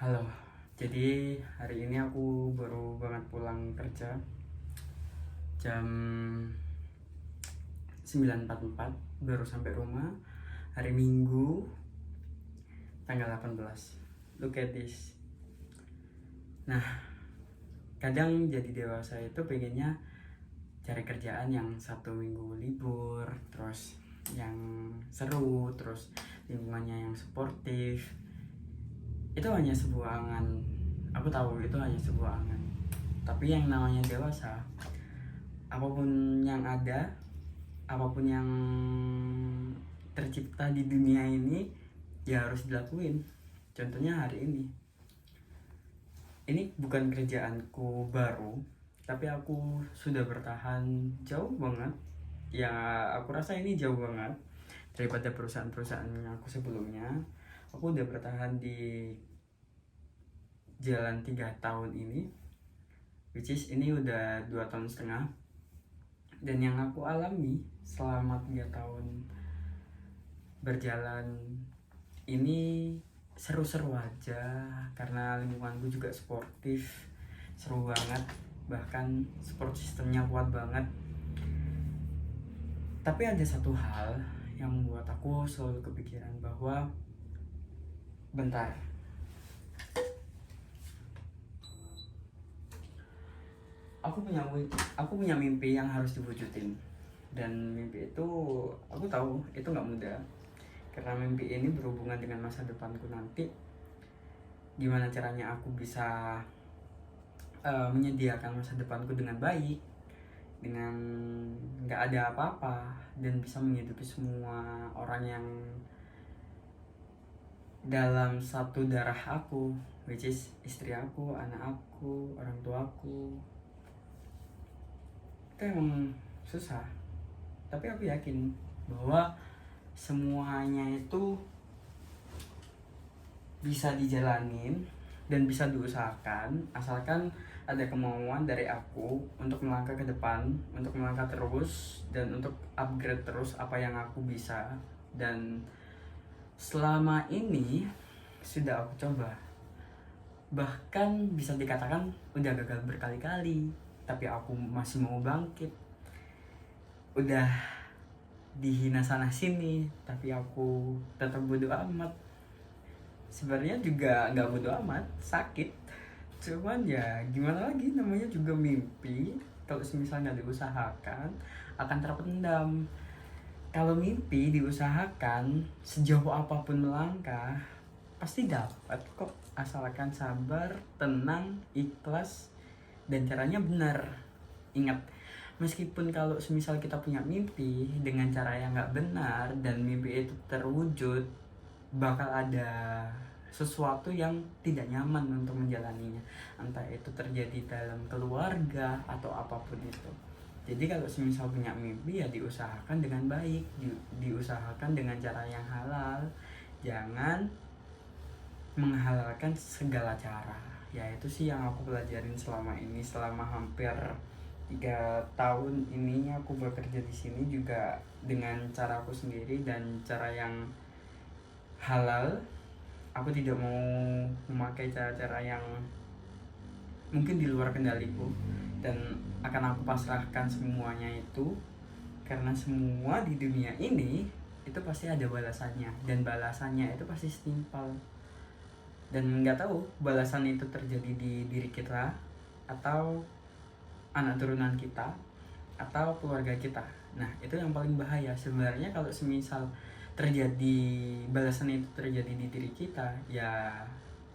Halo, jadi hari ini aku baru banget pulang kerja jam 9.44, baru sampai rumah hari Minggu tanggal 18. Look at this. Nah, kadang jadi dewasa itu pengennya cari kerjaan yang satu minggu libur, terus yang seru, terus lingkungannya yang suportif. Itu hanya sebuah angan. Aku tahu itu hanya sebuah angan. Tapi yang namanya dewasa, apapun yang ada, apapun yang tercipta di dunia ini ya harus dilakuin. Contohnya hari ini bukan kerjaanku baru, tapi aku sudah bertahan jauh banget. Ya aku rasa ini jauh banget daripada perusahaan-perusahaan yang aku sebelumnya. Aku udah bertahan di jalan 3 tahun ini, which is ini udah 2 tahun setengah. Dan yang aku alami selama 3 tahun berjalan ini seru-seru aja, karena lingkunganku juga sportif, seru banget, bahkan support sistemnya kuat banget. Tapi ada satu hal yang membuat aku selalu kepikiran bahwa bentar, aku punya mimpi yang harus diwujudin. Dan mimpi itu aku tahu itu nggak mudah, karena mimpi ini berhubungan dengan masa depanku nanti. Gimana caranya aku bisa menyediakan masa depanku dengan baik, dengan nggak ada apa-apa, dan bisa menghidupi semua orang yang dalam satu darah aku, which is istri aku, anak aku, orang tuaku. Itu emang susah, tapi aku yakin bahwa semuanya itu bisa dijalanin dan bisa diusahakan, asalkan ada kemauan dari aku untuk melangkah ke depan, untuk melangkah terus, dan untuk upgrade terus apa yang aku bisa. Dan selama ini sudah aku coba, bahkan bisa dikatakan udah gagal berkali-kali, tapi aku masih mau bangkit. Udah dihina sana sini, tapi aku tetap bodo amat. Sebenarnya juga nggak bodo amat, sakit, cuman ya gimana lagi, namanya juga mimpi. Kalau misalnya diusahakan akan terpendam. Kalau mimpi diusahakan, sejauh apapun melangkah pasti dapat kok, asalkan sabar, tenang, ikhlas, dan caranya benar. Ingat, meskipun kalau semisal kita punya mimpi dengan cara yang nggak benar dan mimpi itu terwujud, bakal ada sesuatu yang tidak nyaman untuk menjalaninya, entah itu terjadi dalam keluarga atau apapun itu. Jadi kalau semisal punya mimpi ya diusahakan dengan baik, diusahakan dengan cara yang halal, jangan menghalalkan segala cara. Ya itu sih yang aku pelajarin selama ini, selama hampir 3 tahun ini aku bekerja di sini, juga dengan caraku sendiri dan cara yang halal. Aku tidak mau memakai cara-cara yang mungkin di luar kendaliku, dan akan aku pasrahkan semuanya itu, karena semua di dunia ini itu pasti ada balasannya, dan balasannya itu pasti setimpal. Dan nggak tahu balasan itu terjadi di diri kita, atau anak turunan kita, atau keluarga kita. Nah itu yang paling bahaya sebenarnya. Kalau semisal terjadi, balasan itu terjadi di diri kita, ya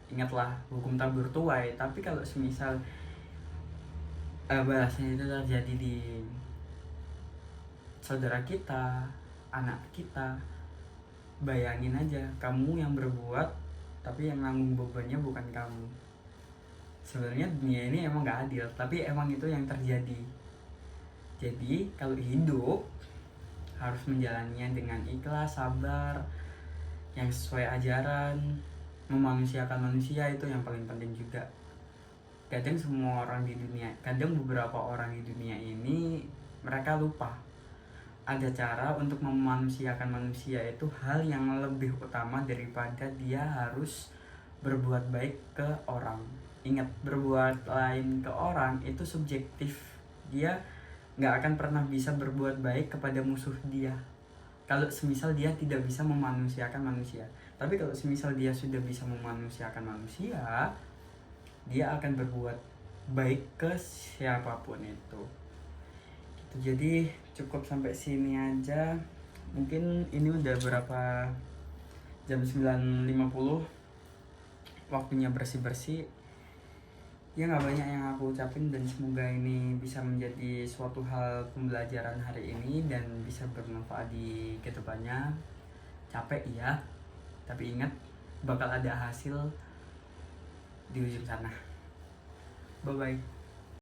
ingatlah hukum tabur tuai. Tapi kalau semisal balasan itu terjadi di saudara kita, anak kita, bayangin aja, kamu yang berbuat tapi yang nanggung bebannya bukan kamu. Sebenarnya dunia ini emang gak adil, tapi emang itu yang terjadi. Jadi kalau hidup harus menjalaninya dengan ikhlas, sabar, yang sesuai ajaran, memanusiakan manusia, itu yang paling penting juga. Kadang semua orang di dunia, kadang beberapa orang di dunia ini mereka lupa ada cara untuk memanusiakan manusia. Itu hal yang lebih utama daripada dia harus berbuat baik ke orang. Ingat, berbuat lain ke orang itu subjektif. Dia nggak akan pernah bisa berbuat baik kepada musuh dia kalau semisal dia tidak bisa memanusiakan manusia. Tapi kalau semisal dia sudah bisa memanusiakan manusia, dia akan berbuat baik ke siapapun itu. Jadi cukup sampai sini aja. Mungkin ini udah berapa jam 9.50, waktunya bersih-bersih. Ya nggak banyak yang aku ucapin, dan semoga ini bisa menjadi suatu hal pembelajaran hari ini dan bisa bermanfaat di kedepannya. Capek ya, tapi ingat bakal ada hasil di ujung sana. Bye bye.